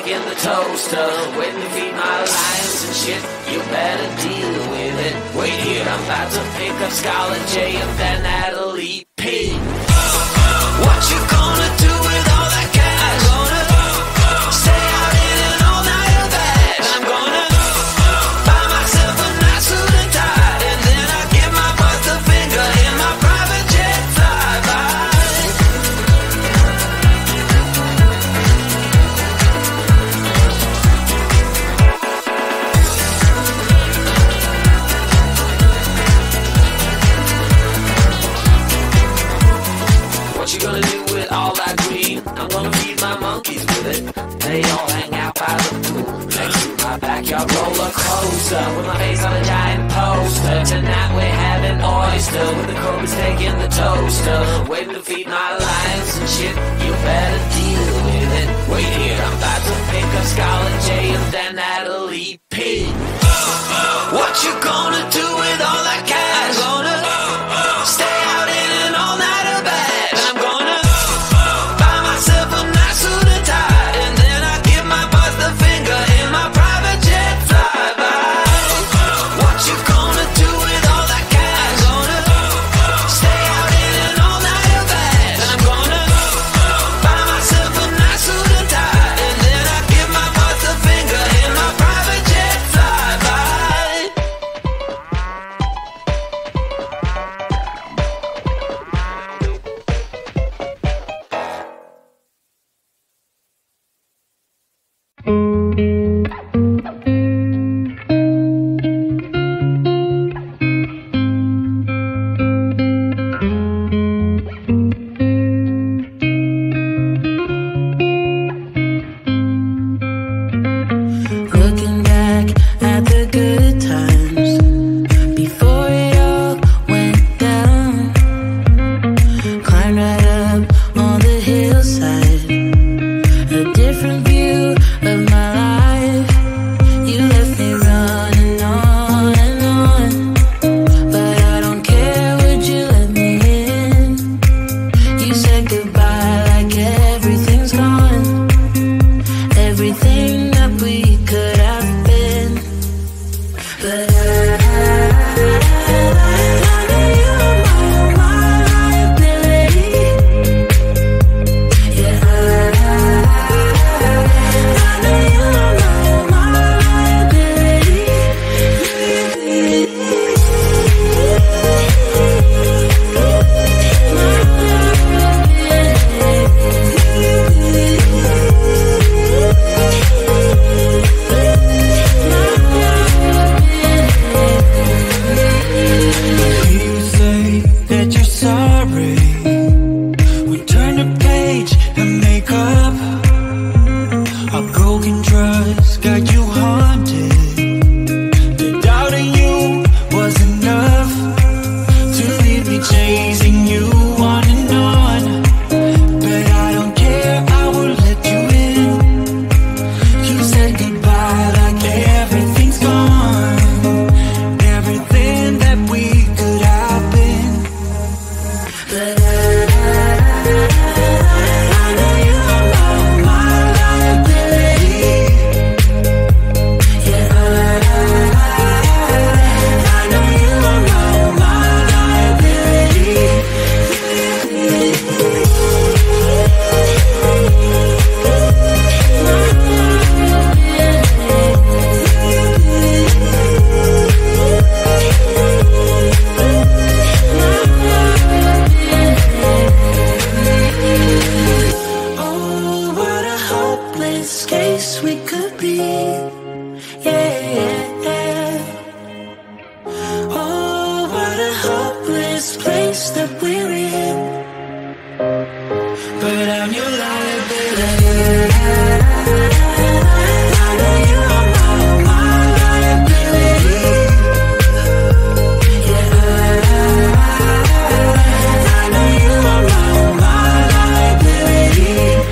taking the toaster, waiting to feed my lions and shit. You better deal with it. Wait here, I'm about to pick up Scarlet J and then Natalie P. What you gonna do with all that cash? Gonna stay out in an all-nighter bash. I'm gonna buy myself a nice suit and tie, and then I give my boss the finger in my private jet flyby. What you gonna do with all that green? I'm gonna feed my monkeys with it. They all hang out by the pool next to my backyard roller coaster, with my face on a giant poster. Tonight we're having oyster, with the Cobras taking the toaster, waiting to feed my lions and shit. You better deal with it. Wait here, I'm about to pick up Scarlet J and then Natalie P. What you gonna do with all that cash? Gonna stay out in an all-nighter bash. I'm gonna buy myself a nice suit and tie, and then I give my boss the finger in my private jet flyby. What you gonna do with all that cash? Gonna stay out in an all-nighter bash. I'm gonna buy myself a nice suit and tie, and then I give my boss the finger in my private jet flyby. Looking back at the good times before it all went down. Climbed right up on the hillside, a different view of my life. You left me running on and on, but I don't care, would you let me in? You said goodbye like everything's gone, everything that we could have been. But I know you are my liability. Yeah, I know you are my liability. You say that you're sorry. We turn the page and make up. Our broken trust got you haunted. The doubt in you was enough to leave me chasing you on and on. But I don't care, I will let you in. You said goodbye like everything's gone, everything that we could have been. But I know you are my liability. Yeah, I know you are my liability. Oh, what a hopeless case we could be. Yeah. Oh, what a hopeless place that we're in. But I'm your liability. I know you are my liability. Yeah, I know you are my liability. My liability.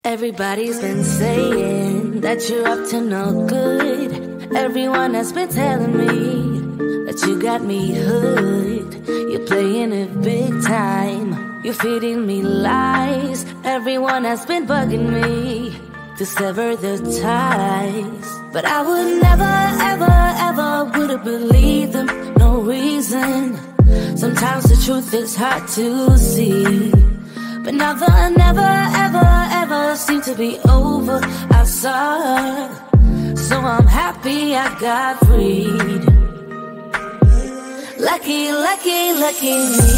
Everybody's been saying that you're up to no good. Everyone has been telling me that you got me hooked. You're playing it big time. You're feeding me lies. Everyone has been bugging me to sever the ties. But I would never, ever, ever would have believed them. No reason. Sometimes the truth is hard to see. But now the never, ever, ever seemed to be over. I saw her, so I'm happy I got freed. Lucky, lucky, lucky me.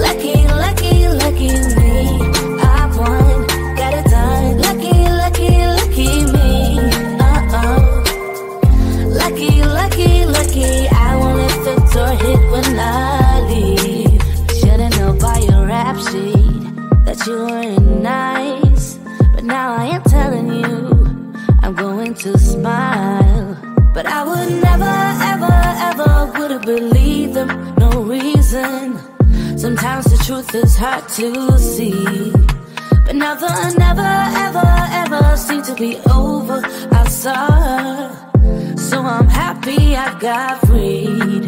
Lucky, lucky, lucky me. I won, got it done. Lucky, lucky, lucky me. Lucky, lucky, lucky. I won't let the door hit when I leave. Should've known by your rap sheet that you weren't nice. But now I am telling you, I'm going to smile. But I would never, ever, ever would have believed them. No reason. Sometimes the truth is hard to see. But now the never, ever, ever seemed to be over. I saw her, so I'm happy I got freed.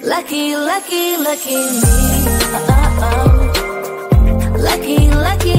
Lucky, lucky, lucky me. Lucky, lucky,